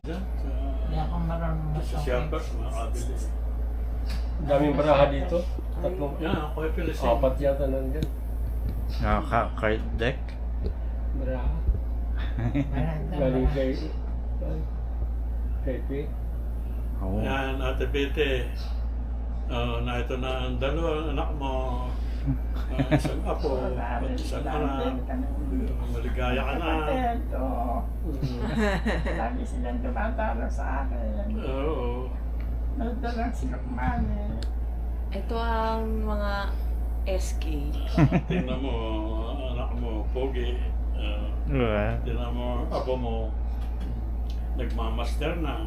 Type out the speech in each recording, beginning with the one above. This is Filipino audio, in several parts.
Diyan, Hindi ako marunong sa masakit. Siyambas, makakabili. Daming baraha dito. Tatlong, Yan, ako ay Pilising. apat yata nandyan. Card deck. Baraha. Marunong Galing na. kay P. Oo. Yan, Ate Bete. Na ito na ang dalawang anak mo. Isang apo at isang anak. Maligaya ka na. Kapatid, oo. Lagi silang tumatalo sa akin. Oo. Nagdalang sinukman eh. Ito ang mga SK. Tingnan mo, anak mo, pogi. Tingnan mo, apo mo, nagmamaster na.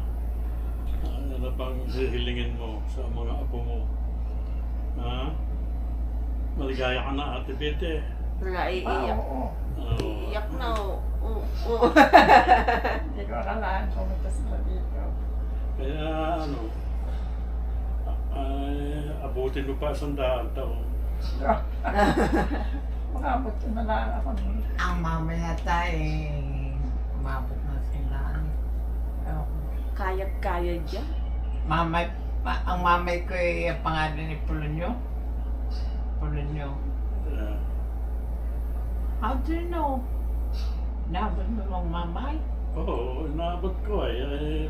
Ano pang hihilingin mo sa mga apo mo? Ha? Maligaya ka na, Ate Bete. Wala, iiyak. Oo. Iiyak na, oo. Hindi ko akalain pumunta sila dito. Kaya ano, abutin mo pa 100 taon. Makabot ko na lang ako. Ang mamaya tayo umabot na sila. Kaya-kaya dyan. Ang mamay ko ay ang pangalan ni Polonyo. Polonyo. How do you know? Nabot mo ang mamay? Oo, inaabot ko eh.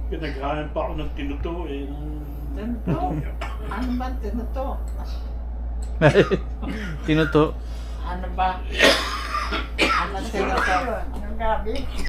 Pinaghahan pa ako ng tinuto eh. Tinuto? Ano ba tinuto? Tinuto. Ano ba? Ano tinuto? Yung gabi.